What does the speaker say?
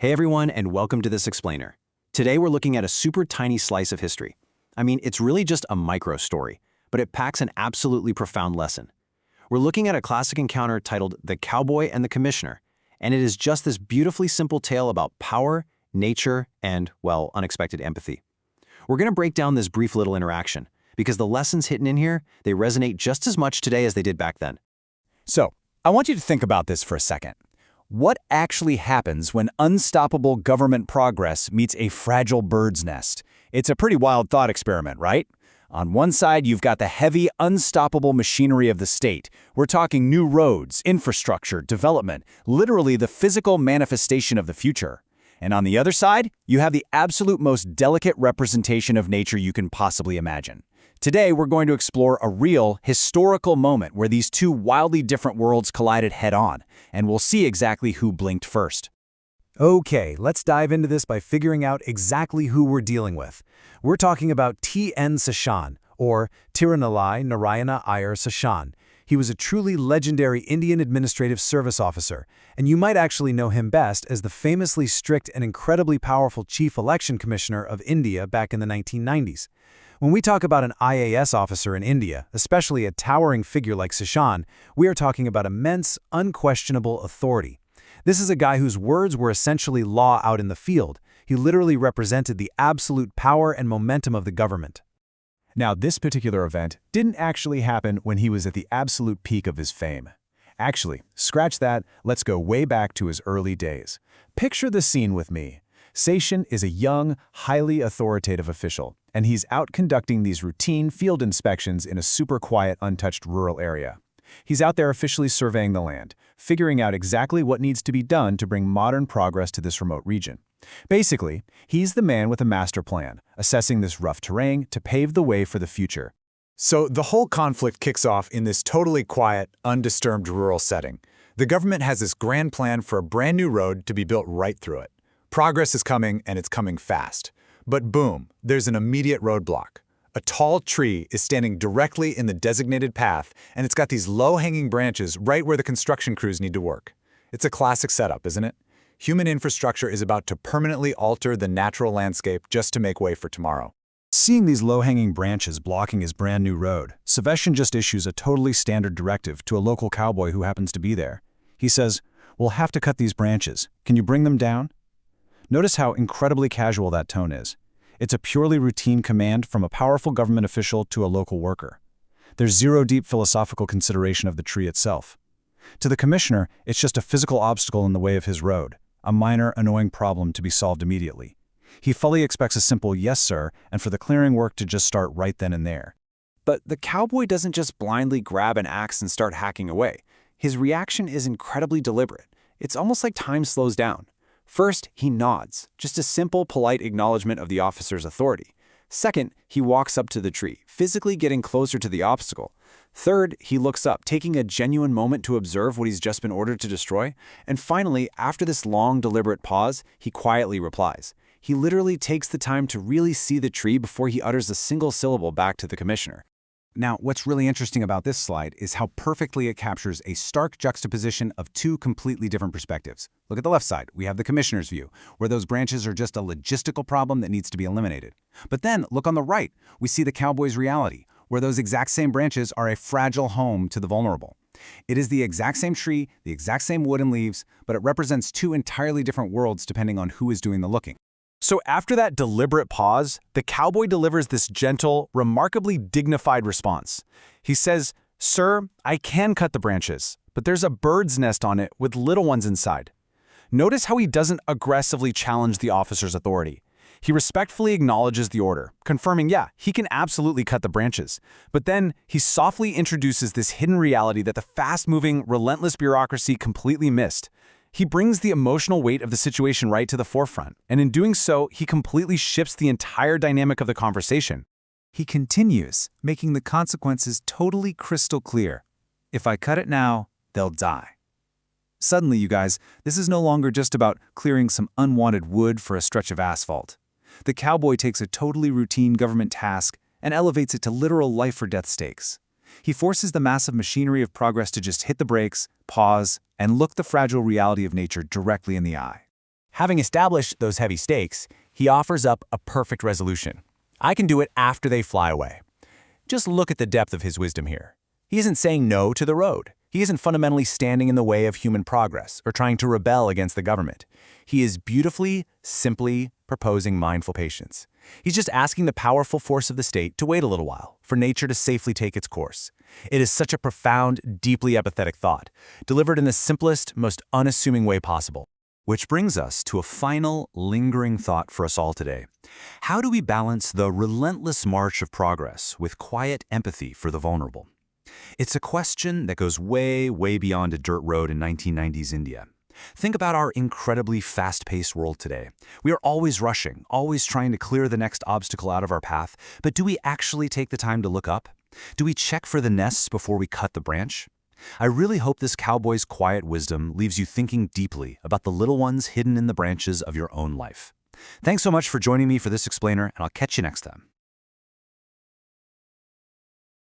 Hey everyone, and welcome to This Explainer. Today we're looking at a super tiny slice of history. I mean, it's really just a micro story, but it packs an absolutely profound lesson. We're looking at a classic encounter titled The Cowboy and the Commissioner, and it is just this beautifully simple tale about power, nature, and, well, unexpected empathy. We're going to break down this brief little interaction, because the lessons hidden in here, they resonate just as much today as they did back then. So, I want you to think about this for a second. What actually happens when unstoppable government progress meets a fragile bird's nest? It's a pretty wild thought experiment, right? On one side, you've got the heavy, unstoppable machinery of the state. We're talking new roads, infrastructure, development, literally the physical manifestation of the future. And on the other side, you have the absolute most delicate representation of nature you can possibly imagine. Today, we're going to explore a real, historical moment where these two wildly different worlds collided head-on, and we'll see exactly who blinked first. Okay, let's dive into this by figuring out exactly who we're dealing with. We're talking about T.N. Seshan, or Tirunalai Narayana Iyer Seshan. He was a truly legendary Indian Administrative Service officer, and you might actually know him best as the famously strict and incredibly powerful Chief Election Commissioner of India back in the 1990s. When we talk about an IAS officer in India, especially a towering figure like Seshan, we are talking about immense, unquestionable authority. This is a guy whose words were essentially law out in the field. He literally represented the absolute power and momentum of the government. Now, this particular event didn't actually happen when he was at the absolute peak of his fame. Actually, scratch that, let's go way back to his early days. Picture the scene with me. Seshan is a young, highly authoritative official, and he's out conducting these routine field inspections in a super quiet, untouched rural area. He's out there officially surveying the land, figuring out exactly what needs to be done to bring modern progress to this remote region. Basically, he's the man with a master plan, assessing this rough terrain to pave the way for the future. So the whole conflict kicks off in this totally quiet, undisturbed rural setting. The government has this grand plan for a brand new road to be built right through it. Progress is coming, and it's coming fast. But boom, there's an immediate roadblock. A tall tree is standing directly in the designated path, and it's got these low-hanging branches right where the construction crews need to work. It's a classic setup, isn't it? Human infrastructure is about to permanently alter the natural landscape just to make way for tomorrow. Seeing these low-hanging branches blocking his brand new road, Seshan just issues a totally standard directive to a local cowboy who happens to be there. He says, "We'll have to cut these branches. Can you bring them down?" Notice how incredibly casual that tone is. It's a purely routine command from a powerful government official to a local worker. There's zero deep philosophical consideration of the tree itself. To the commissioner, it's just a physical obstacle in the way of his road, a minor, annoying problem to be solved immediately. He fully expects a simple "yes, sir," and for the clearing work to just start right then and there. But the cowboy doesn't just blindly grab an axe and start hacking away. His reaction is incredibly deliberate. It's almost like time slows down. First, he nods, just a simple, polite acknowledgement of the officer's authority. Second, he walks up to the tree, physically getting closer to the obstacle. Third, he looks up, taking a genuine moment to observe what he's just been ordered to destroy. And finally, after this long, deliberate pause, he quietly replies. He literally takes the time to really see the tree before he utters a single syllable back to the commissioner. Now, what's really interesting about this slide is how perfectly it captures a stark juxtaposition of two completely different perspectives. Look at the left side. We have the commissioner's view, where those branches are just a logistical problem that needs to be eliminated. But then, look on the right. We see the cowboy's reality, where those exact same branches are a fragile home to the vulnerable. It is the exact same tree, the exact same wood and leaves, but it represents two entirely different worlds depending on who is doing the looking. So after that deliberate pause, the cowboy delivers this gentle, remarkably dignified response. He says, "Sir, I can cut the branches, but there's a bird's nest on it with little ones inside." Notice how he doesn't aggressively challenge the officer's authority. He respectfully acknowledges the order, confirming, yeah, he can absolutely cut the branches. But then he softly introduces this hidden reality that the fast-moving, relentless bureaucracy completely missed. He brings the emotional weight of the situation right to the forefront, and in doing so, he completely shifts the entire dynamic of the conversation. He continues, making the consequences totally crystal clear. If I cut it now, they'll die. Suddenly, you guys, this is no longer just about clearing some unwanted wood for a stretch of asphalt. The cowboy takes a totally routine government task and elevates it to literal life-or-death stakes. He forces the massive machinery of progress to just hit the brakes, pause, and look the fragile reality of nature directly in the eye. Having established those heavy stakes, he offers up a perfect resolution. I can do it after they fly away. Just look at the depth of his wisdom here. He isn't saying no to the road. He isn't fundamentally standing in the way of human progress or trying to rebel against the government. He is beautifully, simply proposing mindful patience. He's just asking the powerful force of the state to wait a little while, for nature to safely take its course. It is such a profound, deeply empathetic thought, delivered in the simplest, most unassuming way possible. Which brings us to a final, lingering thought for us all today. How do we balance the relentless march of progress with quiet empathy for the vulnerable? It's a question that goes way, way beyond a dirt road in 1990s India. Think about our incredibly fast-paced world today. We are always rushing, always trying to clear the next obstacle out of our path, but do we actually take the time to look up? Do we check for the nests before we cut the branch? I really hope this cowboy's quiet wisdom leaves you thinking deeply about the little ones hidden in the branches of your own life. Thanks so much for joining me for this explainer, and I'll catch you next time.